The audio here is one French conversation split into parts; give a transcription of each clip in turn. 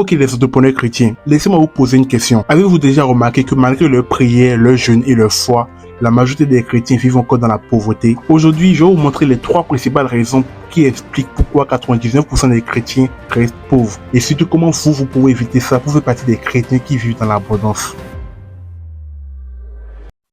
Ok les entrepreneurs chrétiens, laissez-moi vous poser une question. Avez-vous déjà remarqué que malgré leurs prières, leur jeûne et leur foi, la majorité des chrétiens vivent encore dans la pauvreté? Aujourd'hui, je vais vous montrer les 3 principales raisons qui expliquent pourquoi 99% des chrétiens restent pauvres. Et surtout comment vous pouvez éviter ça pour faire partie des chrétiens qui vivent dans l'abondance.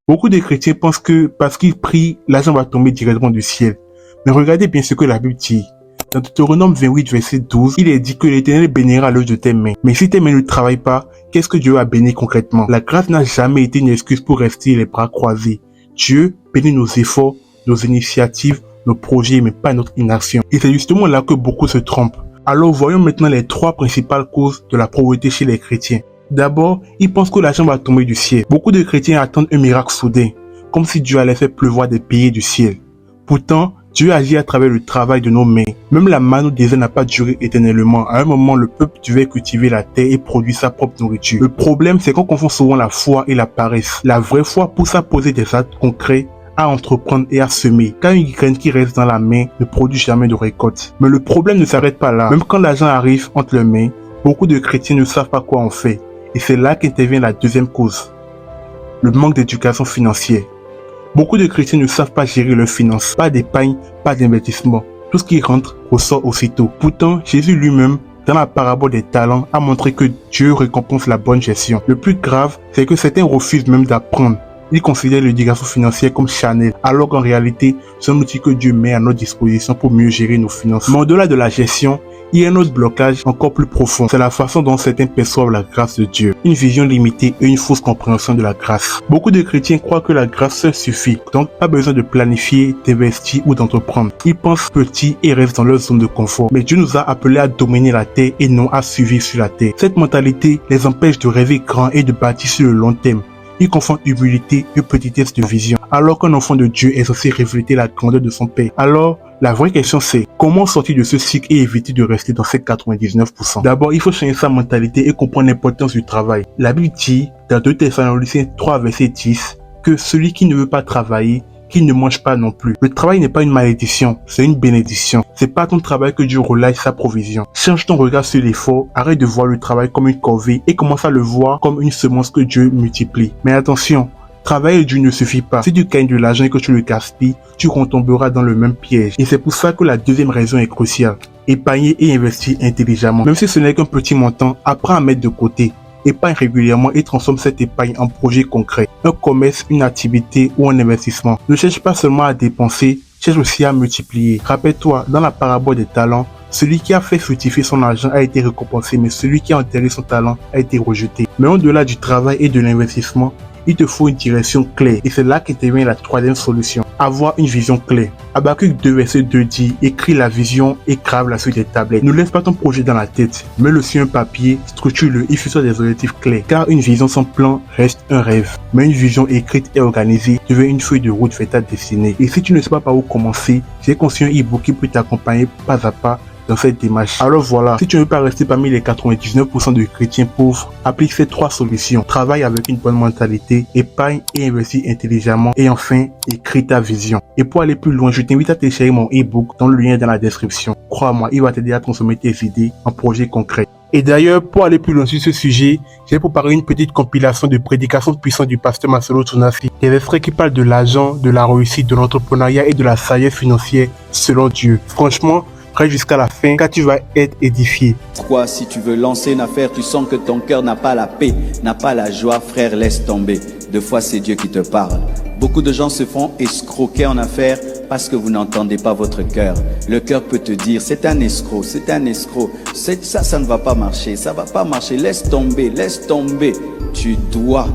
Beaucoup de chrétiens pensent que parce qu'ils prient, l'argent va tomber directement du ciel. Mais regardez bien ce que la Bible dit. Dans Deutéronome 28, verset 12, il est dit que l'Éternel bénira l'œuvre de tes mains. Mais si tes mains ne travaillent pas, qu'est-ce que Dieu a béni concrètement? La grâce n'a jamais été une excuse pour rester les bras croisés. Dieu bénit nos efforts, nos initiatives, nos projets, mais pas notre inaction. Et c'est justement là que beaucoup se trompent. Alors voyons maintenant les 3 principales causes de la pauvreté chez les chrétiens. D'abord, ils pensent que l'argent va tomber du ciel. Beaucoup de chrétiens attendent un miracle soudain, comme si Dieu allait faire pleuvoir des billets du ciel. Pourtant, Dieu agit à travers le travail de nos mains. Même la manne au désert n'a pas duré éternellement. À un moment, le peuple devait cultiver la terre et produire sa propre nourriture. Le problème, c'est qu'on confond souvent la foi et la paresse. La vraie foi pousse à poser des actes concrets, à entreprendre et à semer. Car une graine qui reste dans la main ne produit jamais de récolte. Mais le problème ne s'arrête pas là. Même quand l'argent arrive entre les mains, beaucoup de chrétiens ne savent pas quoi en faire. Et c'est là qu'intervient la deuxième cause. Le manque d'éducation financière. Beaucoup de chrétiens ne savent pas gérer leurs finances, pas d'épargne, pas d'investissement. Tout ce qui rentre ressort aussitôt. Pourtant, Jésus lui-même, dans la parabole des talents, a montré que Dieu récompense la bonne gestion. Le plus grave, c'est que certains refusent même d'apprendre. Ils considèrent l'éducation financière comme charnelle, alors qu'en réalité, c'est un outil que Dieu met à notre disposition pour mieux gérer nos finances. Mais au-delà de la gestion, il y a un autre blocage encore plus profond. C'est la façon dont certains perçoivent la grâce de Dieu. Une vision limitée et une fausse compréhension de la grâce. Beaucoup de chrétiens croient que la grâce seule suffit, donc pas besoin de planifier, d'investir ou d'entreprendre. Ils pensent petit et restent dans leur zone de confort. Mais Dieu nous a appelés à dominer la terre et non à survivre sur la terre. Cette mentalité les empêche de rêver grand et de bâtir sur le long terme. Ils confondent humilité et petitesse de vision, alors qu'un enfant de Dieu est censé refléter la grandeur de son Père. Alors, la vraie question c'est, comment sortir de ce cycle et éviter de rester dans ces 99%? D'abord, il faut changer sa mentalité et comprendre l'importance du travail. La Bible dit, dans 2 Thessaloniciens 3, verset 10, que celui qui ne veut pas travailler, qu'il ne mange pas non plus. Le travail n'est pas une malédiction, c'est une bénédiction. C'est pas ton travail que Dieu relâche sa provision. Change ton regard sur l'effort, arrête de voir le travail comme une corvée et commence à le voir comme une semence que Dieu multiplie. Mais attention, travailler dur ne suffit pas. Si tu gagnes de l'argent et que tu le gaspilles, tu retomberas dans le même piège. Et c'est pour ça que la deuxième raison est cruciale. Épargner et investir intelligemment. Même si ce n'est qu'un petit montant, apprends à mettre de côté. Épargne régulièrement et transforme cette épargne en projet concret, un commerce, une activité ou un investissement. Ne cherche pas seulement à dépenser, cherche aussi à multiplier. Rappelle-toi, dans la parabole des talents, celui qui a fait fructifier son argent a été récompensé, mais celui qui a enterré son talent a été rejeté. Mais au-delà du travail et de l'investissement, il te faut une direction claire. Et c'est là qu'intervient la 3e solution. Avoir une vision claire. Habakkuk 2 verset 2 dit, écris la vision et grave-la sur tes tablettes. Ne laisse pas ton projet dans la tête. Mets-le sur un papier, structure-le et fixe des objectifs clairs. Car une vision sans plan reste un rêve. Mais une vision écrite et organisée devient une feuille de route vers ta destinée. Et si tu ne sais pas par où commencer, j'ai conçu un e-book qui peut t'accompagner pas à pas dans cette démarche. Alors voilà, si tu ne veux pas rester parmi les 99% de chrétiens pauvres, applique ces 3 solutions. Travaille avec une bonne mentalité, épargne et investis intelligemment et enfin, écris ta vision. Et pour aller plus loin, je t'invite à télécharger mon e-book dont le lien est dans la description. Crois-moi, il va t'aider à transformer tes idées en projets concrets. Et d'ailleurs, pour aller plus loin sur ce sujet, j'ai préparé une petite compilation de prédications puissantes du pasteur Marcelo Tonassi. Des extraits qui parlent de l'argent, de la réussite, de l'entrepreneuriat et de la sagesse financière selon Dieu. Franchement, reste jusqu'à la fin car tu vas être édifié. Pourquoi si tu veux lancer une affaire, tu sens que ton cœur n'a pas la paix, n'a pas la joie, frère, laisse tomber. Deux fois, c'est Dieu qui te parle. Beaucoup de gens se font escroquer en affaires parce que vous n'entendez pas votre cœur. Le cœur peut te dire, c'est un escroc, c'est un escroc. Ça ne va pas marcher, ça va pas marcher. Laisse tomber, laisse tomber. Tu dois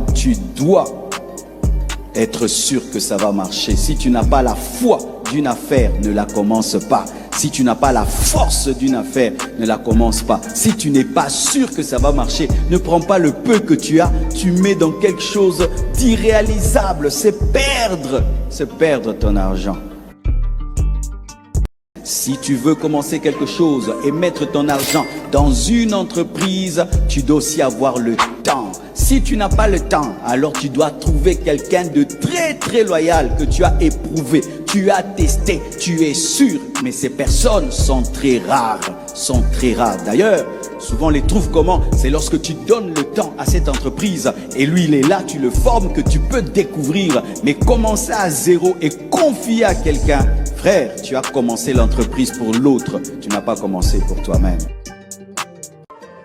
être sûr que ça va marcher. Si tu n'as pas la foi d'une affaire, ne la commence pas. Si tu n'as pas la force d'une affaire, ne la commence pas. Si tu n'es pas sûr que ça va marcher, ne prends pas le peu que tu as, tu mets dans quelque chose d'irréalisable. C'est perdre ton argent. Si tu veux commencer quelque chose et mettre ton argent dans une entreprise, tu dois aussi avoir le temps. Si tu n'as pas le temps, alors tu dois trouver quelqu'un de très loyal que tu as éprouvé, tu as testé, tu es sûr. Mais ces personnes sont très rares, D'ailleurs, Souvent, on les trouve comment? C'est lorsque tu donnes le temps à cette entreprise et lui, il est là, tu le formes, que tu peux découvrir. Mais commencer à zéro et confier à quelqu'un, frère, tu as commencé l'entreprise pour l'autre, tu n'as pas commencé pour toi-même.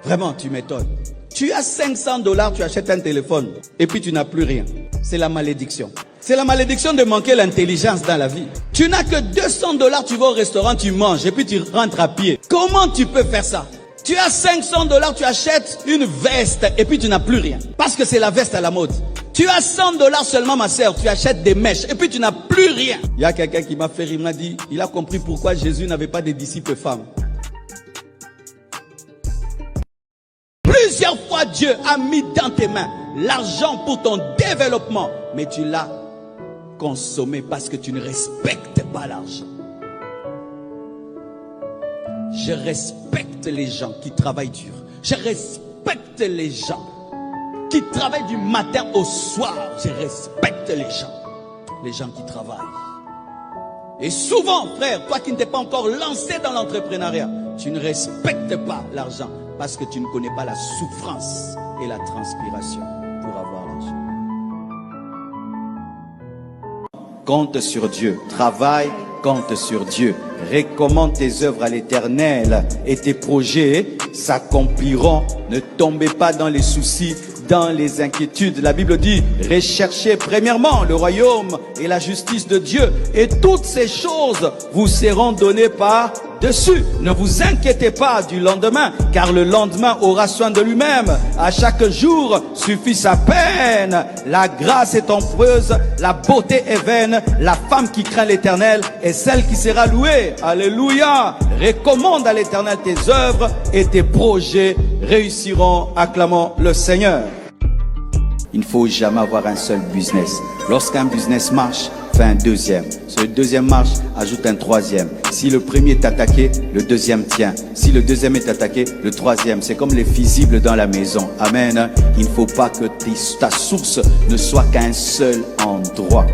Vraiment, tu m'étonnes. Tu as 500 $, tu achètes un téléphone et puis tu n'as plus rien. C'est la malédiction. C'est la malédiction de manquer l'intelligence dans la vie. Tu n'as que 200 $, tu vas au restaurant, tu manges et puis tu rentres à pied. Comment tu peux faire ça? Tu as 500 $, tu achètes une veste et puis tu n'as plus rien. Parce que c'est la veste à la mode. Tu as 100 $ seulement, ma sœur, tu achètes des mèches et puis tu n'as plus rien. Il y a quelqu'un qui m'a fait rire, il m'a dit, il a compris pourquoi Jésus n'avait pas de disciples femmes. Plusieurs fois, Dieu a mis dans tes mains l'argent pour ton développement, mais tu l'as consommé parce que tu ne respectes pas l'argent. Je respecte les gens qui travaillent dur. Je respecte les gens qui travaillent du matin au soir. Je respecte les gens qui travaillent. Et souvent, frère, toi qui ne t'es pas encore lancé dans l'entrepreneuriat, tu ne respectes pas l'argent parce que tu ne connais pas la souffrance et la transpiration pour avoir l'argent. Compte sur Dieu, travaille, compte sur Dieu, recommande tes œuvres à l'Éternel et tes projets s'accompliront. Ne tombez pas dans les soucis, dans les inquiétudes. La Bible dit, recherchez premièrement le royaume et la justice de Dieu et toutes ces choses vous seront données par-dessus. Ne vous inquiétez pas du lendemain, car le lendemain aura soin de lui-même. À chaque jour suffit sa peine. La grâce est amoureuse, la beauté est vaine. La femme qui craint l'Éternel est celle qui sera louée. Alléluia. Recommande à l'Éternel tes œuvres et tes projets réussiront. Acclamons le Seigneur. Il ne faut jamais avoir un seul business. Lorsqu'un business marche, fais un deuxième. Si le deuxième marche, ajoute un troisième. Si le premier est attaqué, le deuxième tient. Si le deuxième est attaqué, le troisième. C'est comme les fusibles dans la maison. Amen. Il ne faut pas que ta source ne soit qu'un seul endroit.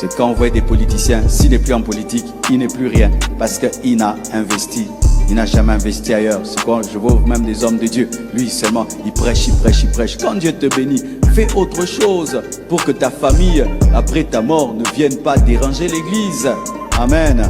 C'est quand on voit des politiciens, s'il n'est plus en politique, il n'est plus rien. Parce qu'il n'a investi. Il n'a jamais investi ailleurs. C'est quand je vois même des hommes de Dieu. Lui seulement, il prêche, il prêche, il prêche. Quand Dieu te bénit, fais autre chose pour que ta famille, après ta mort, ne vienne pas déranger l'église. Amen.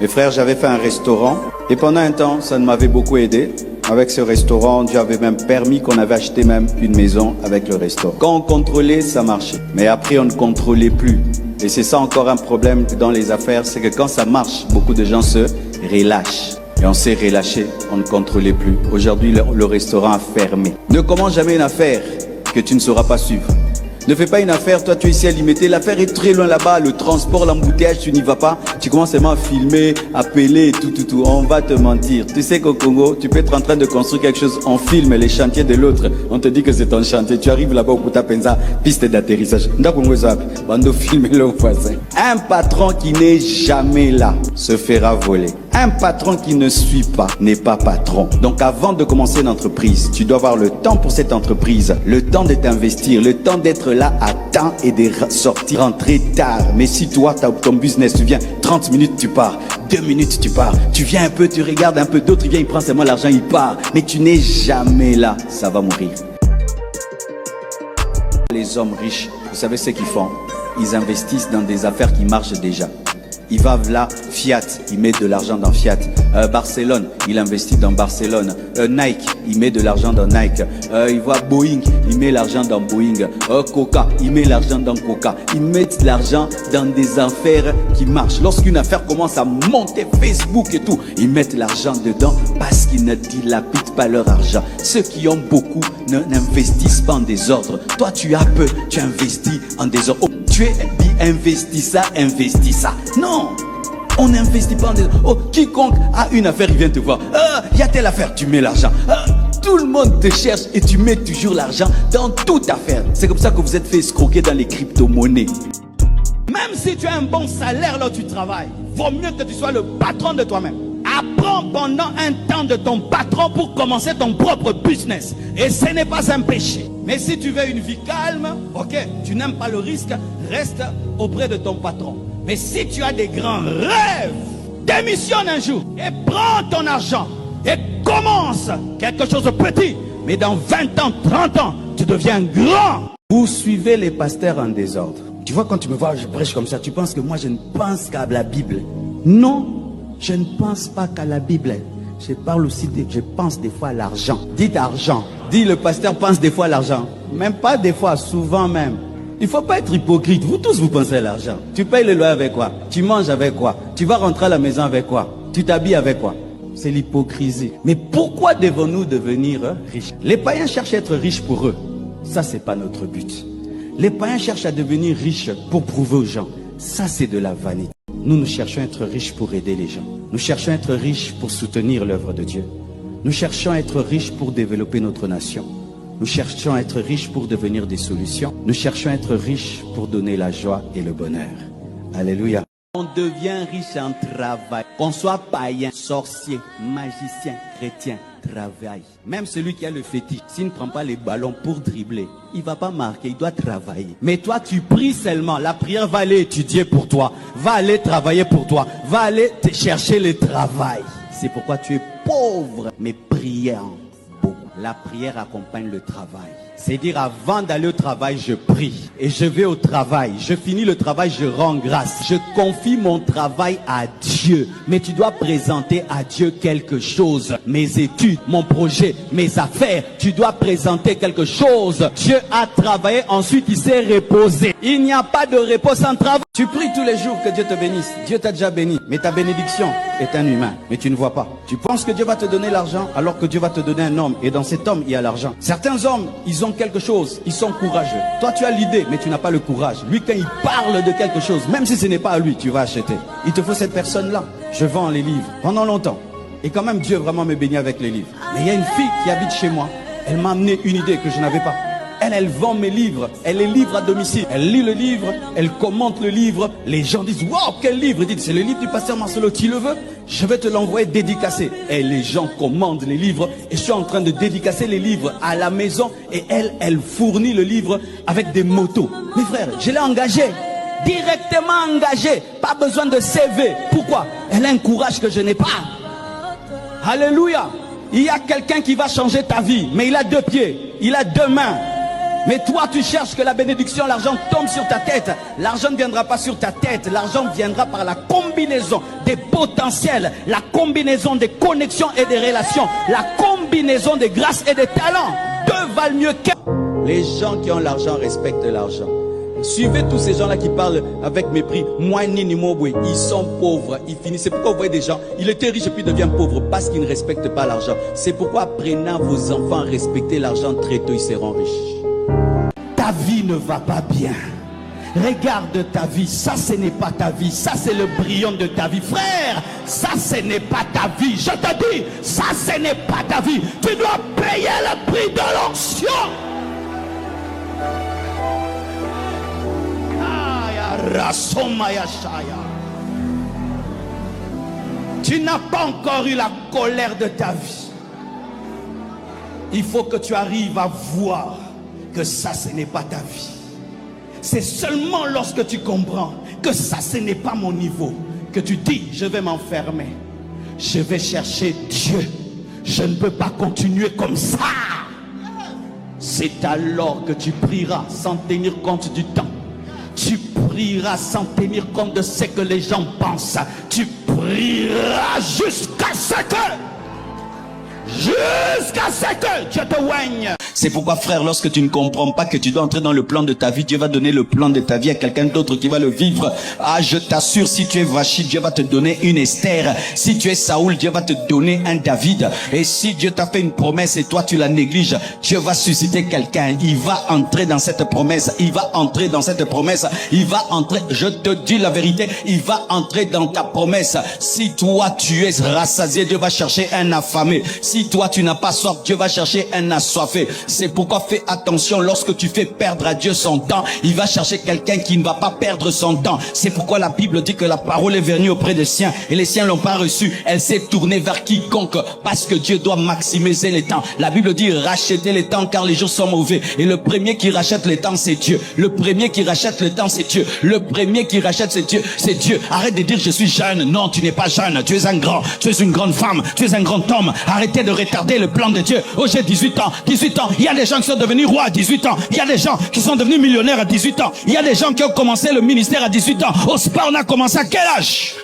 Mes frères, j'avais fait un restaurant. Et pendant un temps, ça m'avait beaucoup aidé. Avec ce restaurant, Dieu avait même permis qu'on avait acheté même une maison avec le restaurant. Quand on contrôlait, ça marchait. Mais après, on ne contrôlait plus. Et c'est ça encore un problème dans les affaires, c'est que quand ça marche, beaucoup de gens se relâchent. Et on s'est relâché, on ne contrôlait plus. Aujourd'hui, le restaurant a fermé. Ne commence jamais une affaire que tu ne sauras pas suivre. Ne fais pas une affaire, toi tu es ici à limiter. L'affaire est très loin là-bas, le transport, l'embouteillage, tu n'y vas pas. Tu commences seulement à filmer, appeler, tout. On va te mentir. Tu sais qu'au Congo, tu peux être en train de construire quelque chose, on filme les chantiers de l'autre. On te dit que c'est ton chantier. Tu arrives là-bas au Kutapenza, piste d'atterrissage. Bando filmer le voisin. Un patron qui n'est jamais là se fera voler. Un patron qui ne suit pas n'est pas patron. Donc avant de commencer une entreprise, tu dois avoir le temps pour cette entreprise, le temps de t'investir, le temps d'être là à temps et de sortir, rentrer tard. Mais si toi, tu as ton business, tu viens 30 minutes, tu pars, 2 minutes, tu pars, tu viens un peu, tu regardes un peu, d'autres, il vient, il prend seulement l'argent, il part. Mais tu n'es jamais là, ça va mourir. Les hommes riches, vous savez ce qu'ils font? Ils investissent dans des affaires qui marchent déjà. Il va là, Fiat, il met de l'argent dans Fiat. Barcelone, il investit dans Barcelone. Nike, il met de l'argent dans Nike. Il voit Boeing, il met l'argent dans Boeing. Coca, il met l'argent dans Coca. Ils mettent l'argent dans des affaires qui marchent. Lorsqu'une affaire commence à monter, Facebook et tout, ils mettent l'argent dedans parce qu'ils ne dilapident pas leur argent. Ceux qui ont beaucoup n'investissent pas en désordre. Toi, tu as peu, tu investis en désordre. Oh, tu es dit, investis ça. Non, on n'investit pas en désordre. Oh, quiconque a une affaire, il vient te voir. Il y a telle affaire, tu mets l'argent. Tout le monde te cherche et tu mets toujours l'argent dans toute affaire. C'est comme ça que vous êtes fait escroquer dans les crypto-monnaies. Même si tu as un bon salaire là où tu travailles, vaut mieux que tu sois le patron de toi-même. Apprends pendant un temps de ton patron pour commencer ton propre business. Et ce n'est pas un péché. Mais si tu veux une vie calme, ok, tu n'aimes pas le risque, reste auprès de ton patron. Mais si tu as des grands rêves, démissionne un jour et prends ton argent. Et commence quelque chose de petit. Mais dans 20 ans, 30 ans, tu deviens grand. Vous suivez les pasteurs en désordre. Tu vois, quand tu me vois, je prêche comme ça, tu penses que moi, je ne pense qu'à la Bible. Non, je ne pense pas qu'à la Bible. Je parle aussi, je pense des fois à l'argent. Dites argent. Dis, le pasteur pense des fois à l'argent. Même pas des fois, souvent même. Il ne faut pas être hypocrite. Vous tous, vous pensez à l'argent. Tu payes le loyer avec quoi? Tu manges avec quoi? Tu vas rentrer à la maison avec quoi? Tu t'habilles avec quoi? C'est l'hypocrisie. Mais pourquoi devons-nous devenir riches? Les païens cherchent à être riches pour eux. Ça, c'est pas notre but. Les païens cherchent à devenir riches pour prouver aux gens. Ça, c'est de la vanité. Nous cherchons à être riches pour aider les gens. Nous cherchons à être riches pour soutenir l'œuvre de Dieu. Nous cherchons à être riches pour développer notre nation. Nous cherchons à être riches pour devenir des solutions. Nous cherchons à être riches pour donner la joie et le bonheur. Alléluia. On devient riche en travail. Qu'on soit païen, sorcier, magicien, chrétien, travail. Même celui qui a le fétiche, s'il ne prend pas les ballons pour dribbler, il ne va pas marquer, il doit travailler. Mais toi, tu pries seulement. La prière va aller étudier pour toi, va aller travailler pour toi, va aller te chercher le travail. C'est pourquoi tu es pauvre, mais priant beaucoup. La prière accompagne le travail. C'est dire, avant d'aller au travail, je prie. Et je vais au travail. Je finis le travail, je rends grâce. Je confie mon travail à Dieu. Mais tu dois présenter à Dieu quelque chose. Mes études, mon projet, mes affaires. Tu dois présenter quelque chose. Dieu a travaillé, ensuite il s'est reposé. Il n'y a pas de repos sans travail. Tu pries tous les jours que Dieu te bénisse. Dieu t'a déjà béni. Mais ta bénédiction est un humain. Mais tu ne vois pas. Tu penses que Dieu va te donner l'argent alors que Dieu va te donner un homme. Et dans cet homme, il y a l'argent. Certains hommes, ils ont quelque chose. Ils sont courageux. Toi, tu as l'idée, mais tu n'as pas le courage. Lui, quand il parle de quelque chose, même si ce n'est pas à lui, tu vas acheter. Il te faut cette personne-là. Je vends les livres pendant longtemps. Et quand même, Dieu vraiment me bénit avec les livres. Mais il y a une fille qui habite chez moi. Elle m'a amené une idée que je n'avais pas. Elle vend mes livres, elle les livre à domicile. Elle lit le livre, elle commente le livre. Les gens disent, waouh, quel livre? Ils disent, c'est le livre du pasteur Marcelo, tu le veux? Je vais te l'envoyer dédicacé. Et les gens commandent les livres. Et je suis en train de dédicacer les livres à la maison. Et elle fournit le livre avec des motos. Mes frères, je l'ai engagée. Directement engagée. Pas besoin de CV. Pourquoi? Elle a un courage que je n'ai pas. Alléluia. Il y a quelqu'un qui va changer ta vie. Mais il a 2 pieds. Il a 2 mains. Mais toi, tu cherches que la bénédiction, l'argent tombe sur ta tête. L'argent ne viendra pas sur ta tête. L'argent viendra par la combinaison des potentiels, la combinaison des connexions et des relations, la combinaison des grâces et des talents. 2 valent mieux qu'un. Les gens qui ont l'argent respectent l'argent. Suivez tous ces gens-là qui parlent avec mépris. Ils sont pauvres. Ils finissent. C'est pourquoi vous voyez des gens, il était riche et puis devient pauvre parce qu'ils ne respectent pas l'argent. C'est pourquoi apprenant vos enfants à respecter l'argent très tôt, ils seront riches. Ta vie ne va pas bien. Regarde ta vie. Ça, ce n'est pas ta vie. Ça, c'est le brillant de ta vie. Frère, ça, ce n'est pas ta vie. Je te dis, ça, ce n'est pas ta vie. Tu dois payer le prix de l'onction. Tu n'as pas encore eu la colère de ta vie. Il faut que tu arrives à voir que ça, ce n'est pas ta vie. C'est seulement lorsque tu comprends que ça, ce n'est pas mon niveau, que tu dis, je vais m'enfermer. Je vais chercher Dieu. Je ne peux pas continuer comme ça. C'est alors que tu prieras sans tenir compte du temps. Tu prieras sans tenir compte de ce que les gens pensent. Tu prieras jusqu'à ce que Dieu te oigne. C'est pourquoi, frère, lorsque tu ne comprends pas que tu dois entrer dans le plan de ta vie, Dieu va donner le plan de ta vie à quelqu'un d'autre qui va le vivre. Ah, je t'assure, si tu es Vachid, Dieu va te donner une Esther. Si tu es Saoul, Dieu va te donner un David. Et si Dieu t'a fait une promesse et toi tu la négliges, Dieu va susciter quelqu'un. Il va entrer dans cette promesse. Il va entrer dans cette promesse. Il va entrer, je te dis la vérité, il va entrer dans ta promesse. Si toi tu es rassasié, Dieu va chercher un affamé. Si toi tu n'as pas soif, Dieu va chercher un assoiffé. C'est pourquoi fais attention lorsque tu fais perdre à Dieu son temps. Il va chercher quelqu'un qui ne va pas perdre son temps. C'est pourquoi la Bible dit que la parole est venue auprès des siens et les siens l'ont pas reçue. Elle s'est tournée vers quiconque parce que Dieu doit maximiser les temps. La Bible dit rachetez les temps car les jours sont mauvais. Et le premier qui rachète les temps, c'est Dieu. Le premier qui rachète le temps, c'est Dieu. Le premier qui rachète, c'est Dieu. C'est Dieu. Arrête de dire je suis jeune. Non, tu n'es pas jeune. Tu es un grand. Tu es une grande femme. Tu es un grand homme. Arrêtez de retarder le plan de Dieu. Oh, j'ai 18 ans. 18 ans. Il y a des gens qui sont devenus rois à 18 ans. Il y a des gens qui sont devenus millionnaires à 18 ans. Il y a des gens qui ont commencé le ministère à 18 ans. Au spa, on a commencé à quel âge?